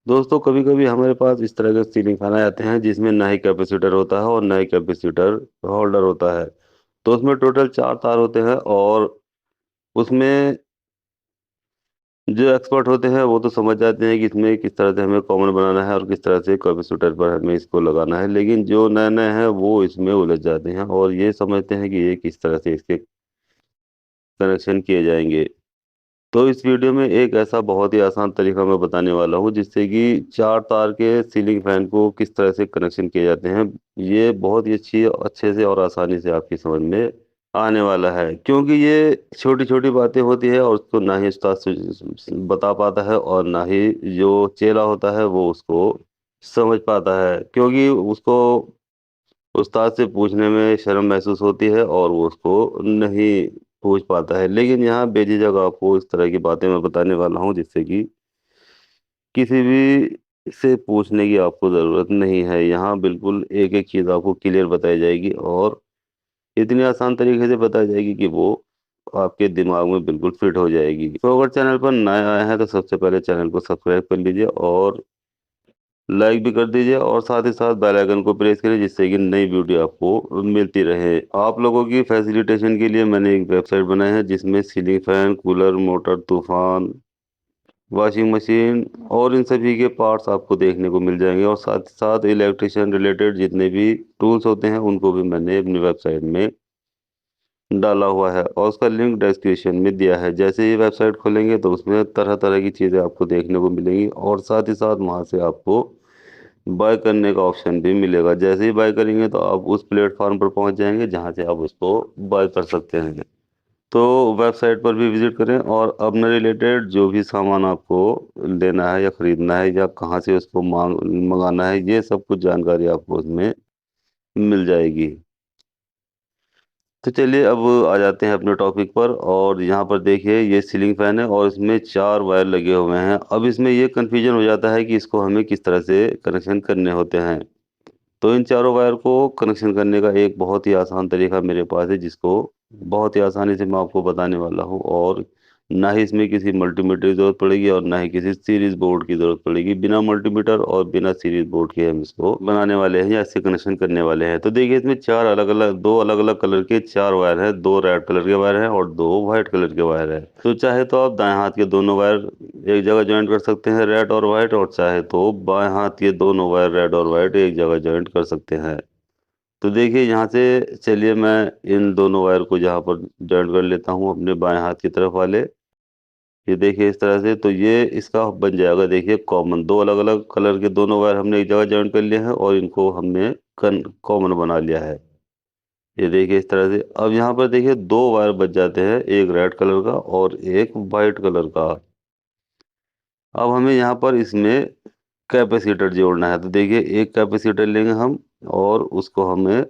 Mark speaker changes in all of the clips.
Speaker 1: दोस्तों कभी-कभी हमारे पास इस तरह के सीलिंग फैन आ जाते हैं जिसमें ना ही कैपेसिटर होता है और ना ही कैपेसिटर होल्डर होता है। तो उसमें टोटल 4 तार होते हैं और उसमें जो एक्सपर्ट होते हैं वो तो समझ जाते हैं कि इसमें किस तरह से हमें कॉमन बनाना है और किस तरह से कैपेसिटर पर हमें इसको लगाना है। लेकिन जो नए-नए हैं वो इसमें उलझ जाते हैं और ये समझते हैं कि ये किस तरह से इसके कनेक्शन किए जाएँगे। तो इस वीडियो में एक ऐसा बहुत ही आसान तरीका मैं बताने वाला हूँ जिससे कि 4 तार के सीलिंग फैन को किस तरह से कनेक्शन किए जाते हैं। ये बहुत ही अच्छे से और आसानी से आपकी समझ में आने वाला है। क्योंकि ये छोटी-छोटी बातें होती है और उसको ना ही उस्ताद बता पाता है और ना ही जो चेला होता है वो उसको समझ पाता है। क्योंकि उसको उस्ताद से पूछने में शर्म महसूस होती है और वो उसको नहीं पूछ पाता है। लेकिन यहाँ बेझिझक आपको इस तरह की बातें मैं बताने वाला हूँ जिससे कि किसी भी से पूछने की आपको ज़रूरत नहीं है। यहाँ बिल्कुल एक-एक चीज़ आपको क्लियर बताई जाएगी और इतनी आसान तरीके से बताई जाएगी कि वो आपके दिमाग में बिल्कुल फिट हो जाएगी। तो अगर चैनल पर नए आए हैं तो सबसे पहले चैनल को सब्सक्राइब कर लीजिए और लाइक भी कर दीजिए और साथ ही साथ बेल आइकन को प्रेस करिए जिससे कि नई वीडियो आपको मिलती रहे। आप लोगों की फैसिलिटेशन के लिए मैंने एक वेबसाइट बनाई है जिसमें सीलिंग फैन, कूलर, मोटर, तूफ़ान, वॉशिंग मशीन और इन सभी के पार्ट्स आपको देखने को मिल जाएँगे और साथ ही साथ इलेक्ट्रिशियन रिलेटेड जितने भी टूल्स होते हैं उनको भी मैंने अपनी वेबसाइट में डाला हुआ है और उसका लिंक डिस्क्रिप्शन में दिया है। जैसे ही वेबसाइट खोलेंगे तो उसमें तरह-तरह की चीज़ें आपको देखने को मिलेंगी और साथ ही साथ वहाँ से आपको बाय करने का ऑप्शन भी मिलेगा। जैसे ही बाय करेंगे तो आप उस प्लेटफ़ॉर्म पर पहुँच जाएँगे जहाँ से आप उसको बाय कर सकते हैं। तो वेबसाइट पर भी विज़िट करें और अपने रिलेटेड जो भी सामान आपको लेना है या खरीदना है या कहाँ से उसको मँगाना है, ये सब कुछ जानकारी आपको उसमें मिल जाएगी। तो चलिए अब आ जाते हैं अपने टॉपिक पर और यहाँ पर देखिए ये सीलिंग फैन है और इसमें 4 वायर लगे हुए हैं। अब इसमें ये कन्फ्यूज़न हो जाता है कि इसको हमें किस तरह से कनेक्शन करने होते हैं। तो इन चारों वायर को कनेक्शन करने का एक बहुत ही आसान तरीका मेरे पास है जिसको बहुत ही आसानी से मैं आपको बताने वाला हूँ और ना ही इसमें किसी मल्टीमीटर की ज़रूरत पड़ेगी और ना ही किसी सीरीज़ बोर्ड की ज़रूरत पड़ेगी। बिना मल्टीमीटर और बिना सीरीज़ बोर्ड के हम इसको बनाने वाले हैं या इससे कनेक्शन करने वाले हैं। तो देखिए इसमें 4 अलग-अलग 2 अलग-अलग कलर के 4 वायर हैं, 2 रेड कलर के वायर हैं और 2 व्हाइट कलर के वायर हैं। तो चाहे तो आप दाएँ हाथ के दोनों वायर एक जगह जॉइंट कर सकते हैं रेड और व्हाइट और चाहे तो बाएँ हाथ के दोनों वायर रेड और व्हाइट एक जगह जॉइंट कर सकते हैं। तो देखिए यहाँ से चलिए मैं इन दोनों वायर को यहाँ पर जॉइंट कर लेता हूँ अपने बाएँ हाथ की तरफ वाले। ये देखिए इस तरह से तो ये इसका बन जाएगा देखिए कॉमन 2 अलग-अलग कलर के दोनों वायर हमने एक जगह जॉइंट कर लिए हैं और इनको हमने कन कॉमन बना लिया है। ये देखिए इस तरह से अब यहाँ पर देखिए 2 वायर बच जाते हैं, एक रेड कलर का और एक व्हाइट कलर का। अब हमें यहाँ पर इसमें कैपेसिटर जोड़ना है। तो देखिए एक कैपेसिटर लेंगे हम और उसको हमें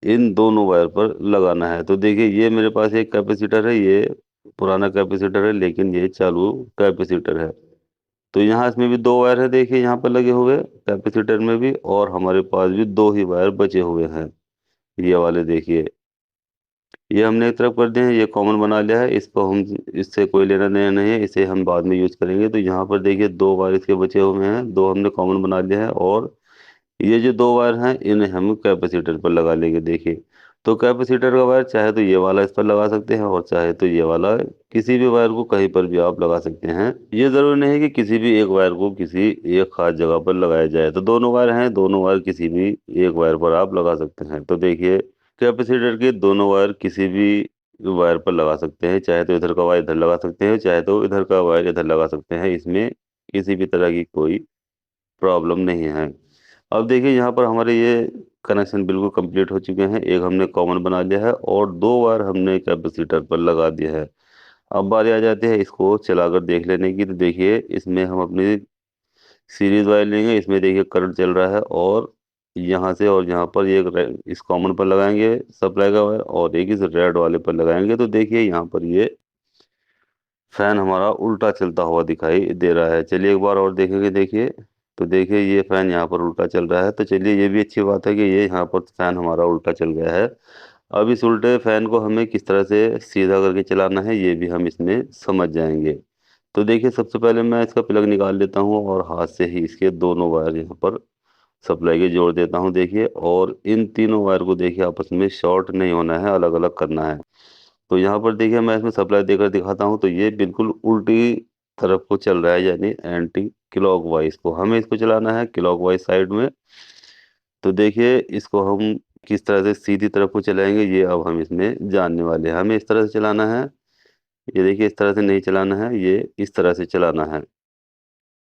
Speaker 1: इन दोनों वायर पर लगाना है। तो देखिए ये मेरे पास एक कैपेसिटर है, ये पुराना कैपेसिटर है लेकिन ये चालू कैपेसिटर है। तो यहाँ इसमें भी 2 वायर है देखिए यहाँ पर लगे हुए कैपेसिटर में भी और हमारे पास भी 2 ही वायर बचे हुए हैं। ये वाले देखिए, ये हमने एक तरफ कर दिए हैं, ये कॉमन बना लिया है, इसको हम इससे कोई लेना-देना नहीं है, इसे हम बाद में यूज़ करेंगे। तो यहाँ पर देखिए 2 वायर इसके बचे हुए हैं, 2 हमने कॉमन बना लिया है और ये जो 2 वायर हैं, इन्हें हम कैपेसिटर पर लगा लेंगे देखिए। तो कैपेसिटर का वायर चाहे तो ये वाला इस पर लगा सकते हैं और चाहे तो ये वाला किसी भी वायर को कहीं पर भी आप लगा सकते हैं। ये ज़रूरी नहीं है कि किसी भी एक वायर को किसी एक ख़ास जगह पर लगाया जाए। तो दोनों वायर हैं, दोनों वायर किसी भी एक वायर पर आप लगा सकते हैं। तो देखिए कैपेसिटर के दोनों वायर किसी भी वायर पर लगा सकते हैं, चाहे तो इधर का वायर इधर लगा सकते हैं, चाहे तो इधर का वायर इधर लगा सकते हैं। इसमें किसी भी तरह की कोई प्रॉब्लम नहीं है। अब देखिए यहाँ पर हमारे ये कनेक्शन बिल्कुल कंप्लीट हो चुके हैं। एक हमने कॉमन बना लिया है और 2 वायर हमने कैपेसिटर पर लगा दिया है। अब बारी आ जाती है इसको चलाकर देख लेने की। तो देखिए इसमें हम अपनी सीरीज़ वायर लेंगे, इसमें देखिए करंट चल रहा है और यहाँ से और यहाँ पर ये इस कॉमन पर लगाएँगे सप्लाई का वायर और एक इस रेड वाले पर लगाएँगे। तो देखिए यहाँ पर ये फैन हमारा उल्टा चलता हुआ दिखाई दे रहा है। चलिए एक बार और देखेंगे देखिए, तो देखिए ये फैन यहाँ पर उल्टा चल रहा है। तो चलिए ये भी अच्छी बात है कि ये यहाँ पर फैन हमारा उल्टा चल गया है। अब इस उल्टे फैन को हमें किस तरह से सीधा करके चलाना है ये भी हम इसमें समझ जाएँगे। तो देखिए सबसे पहले मैं इसका प्लग निकाल लेता हूँ और हाथ से ही इसके दोनों वायर यहाँ पर सप्लाई के जोड़ देता हूँ देखिए। और इन तीनों वायर को देखिए आपस में शॉर्ट नहीं होना है, अलग अलग करना है। तो यहाँ पर देखिए मैं इसमें सप्लाई देकर दिखाता हूँ, तो ये बिल्कुल उल्टी तरफ को चल रहा है, यानी एंटी क्लॉकवाइज को हमें इसको चलाना है, क्लॉकवाइज साइड में। तो देखिए इसको हम किस तरह से सीधी तरफ को चलाएंगे ये अब हम इसमें जानने वाले हैं। हमें इस तरह से चलाना है, ये देखिए इस तरह से नहीं चलाना है, ये इस तरह से चलाना है।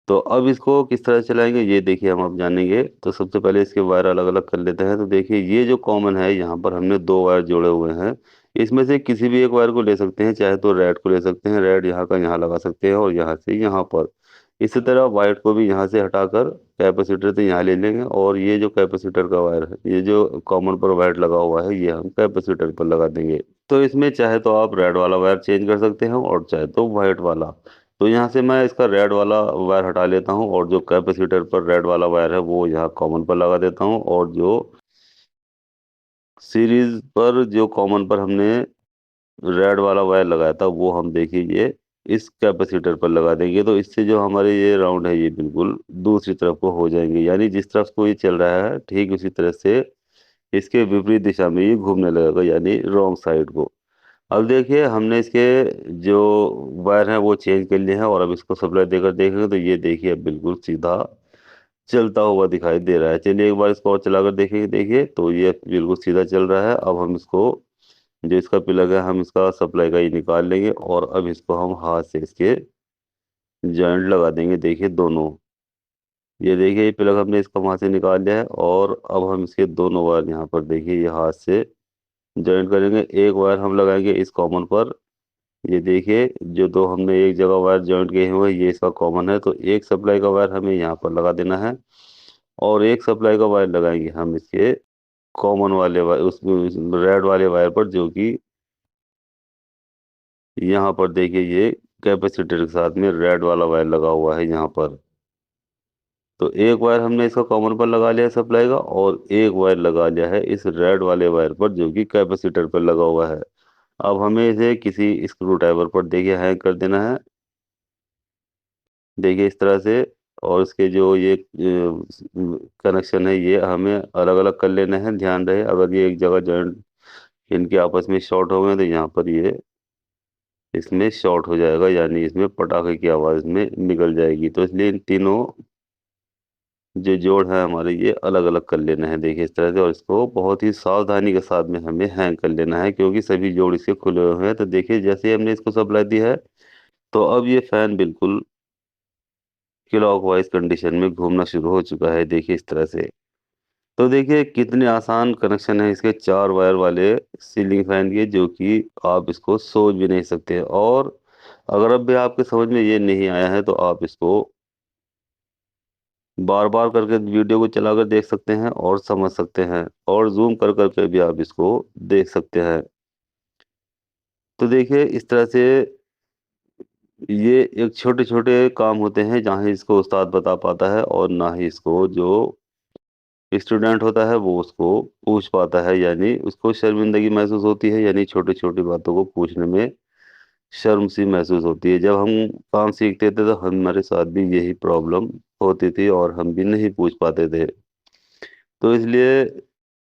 Speaker 1: तो अब इसको किस तरह से चलाएँगे ये देखिए हम अब जानेंगे। तो सबसे पहले इसके वायर अलग-अलग कर लेते हैं। तो देखिए ये जो कॉमन है, यहाँ पर हमने 2 वायर जोड़े हुए हैं। इसमें से किसी भी एक वायर को ले सकते हैं, चाहे तो रेड को ले सकते हैं, रेड यहाँ का यहाँ लगा सकते हैं और यहाँ से यहाँ पर। इसी तरह व्हाइट को भी यहाँ से हटाकर कैपेसिटर से यहाँ ले लेंगे और ये जो कैपेसिटर का वायर है, ये जो कॉमन पर व्हाइट लगा हुआ है, ये हम कैपेसिटर पर लगा देंगे। तो इसमें चाहे तो आप रेड वाला वायर चेंज कर सकते हैं और चाहे तो व्हाइट वाला। तो यहाँ से मैं इसका रेड वाला वायर हटा लेता हूँ और जो कैपेसिटर पर रेड वाला वायर है वो यहाँ कॉमन पर लगा देता हूँ, और जो सीरीज पर जो कॉमन पर हमने रेड वाला वायर लगाया था वो हम देखिए ये इस कैपेसिटर पर लगा देंगे। तो इससे जो हमारे ये राउंड है ये बिल्कुल दूसरी तरफ को हो जाएंगे, यानी जिस तरफ को ये चल रहा है ठीक उसी तरह से इसके विपरीत दिशा में ये घूमने लगेगा, यानी रॉन्ग साइड को। अब देखिए हमने इसके जो वायर हैं वो चेंज कर लिए हैं और अब इसको सप्लाई देकर देखेंगे तो ये देखिए अब बिल्कुल सीधा चलता हुआ दिखाई दे रहा है। चलिए एक बार इसको और चलाकर देखेंगे, देखिए तो ये बिल्कुल सीधा चल रहा है। अब हम इसको जो इसका प्लग है हम इसका सप्लाई का ये निकाल लेंगे और अब इसको हम हाथ से इसके जॉइंट लगा देंगे देखिए दोनों। ये देखिए ये प्लग हमने इसका वहाँ से निकाल लिया है और अब हम इसके दोनों वायर यहाँ पर देखिए ये हाथ से जॉइंट करेंगे। एक वायर हम लगाएंगे इस कॉमन पर, ये देखिए जो दो हमने एक जगह वायर जॉइंट किए हुए हैं ये इसका कॉमन है, तो एक सप्लाई का वायर हमें यहाँ पर लगा देना है और एक सप्लाई का वायर लगाएंगे हम इसके कॉमन वाले वायर उस रेड वाले वायर पर, जो कि यहाँ पर देखिए ये कैपेसिटर के साथ में रेड वाला वायर लगा हुआ है यहाँ पर। तो एक वायर हमने इसका कॉमन पर लगा लिया है सप्लाई का और एक वायर लगा लिया है इस रेड वाले वायर पर जो कि कैपेसिटर पर लगा हुआ है। अब हमें इसे किसी स्क्रू ड्राइवर पर देखिए हैंग कर देना है, देखिए इस तरह से। और इसके जो ये कनेक्शन है ये हमें अलग-अलग कर लेना है। ध्यान रहे अगर ये एक जगह जॉइंट इनके आपस में शॉर्ट हो गए तो यहाँ पर ये इसमें शॉर्ट हो जाएगा, यानी इसमें पटाखे की आवाज़ में निकल जाएगी। तो इसलिए इन तीनों जो जोड़ है हमारे ये अलग-अलग कर लेना है देखिए इस तरह से, और इसको बहुत ही सावधानी के साथ में हमें हैंग कर लेना है क्योंकि सभी जोड़ इसके खुले हुए हैं। तो देखिए जैसे ही हमने इसको सप्लाई दी है तो अब ये फैन बिल्कुल क्लॉकवाइज कंडीशन में घूमना शुरू हो चुका है देखिए इस तरह से। तो देखिए कितने आसान कनेक्शन है इसके 4 वायर वाले सीलिंग फैन के, जो कि आप इसको सोच भी नहीं सकते। और अगर अब भी आपके समझ में ये नहीं आया है तो आप इसको बार-बार करके वीडियो को चलाकर देख सकते हैं और समझ सकते हैं और ज़ूम कर कर के भी आप इसको देख सकते हैं। तो देखिए इस तरह से ये एक छोटे-छोटे काम होते हैं जहाँ इसको उस्ताद बता पाता है और ना ही इसको जो स्टूडेंट होता है वो उसको पूछ पाता है, यानी उसको शर्मिंदगी महसूस होती है, यानी छोटी-छोटी बातों को पूछने में शर्म सी महसूस होती है। जब हम काम सीखते थे तो हमारे साथ भी यही प्रॉब्लम होती थी और हम भी नहीं पूछ पाते थे। तो इसलिए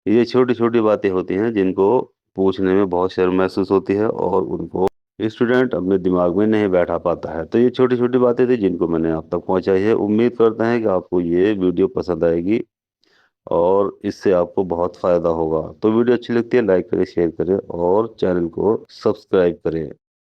Speaker 1: ये छोटी-छोटी बातें होती हैं जिनको पूछने में बहुत शर्म महसूस होती है और उनको स्टूडेंट अपने दिमाग में नहीं बैठा पाता है। तो ये छोटी-छोटी बातें थी जिनको मैंने आप तक पहुँचाई है। उम्मीद करते हैं कि आपको ये वीडियो पसंद आएगी और इससे आपको बहुत फ़ायदा होगा। तो वीडियो अच्छी लगती है लाइक करें, शेयर करें और चैनल को सब्सक्राइब करें।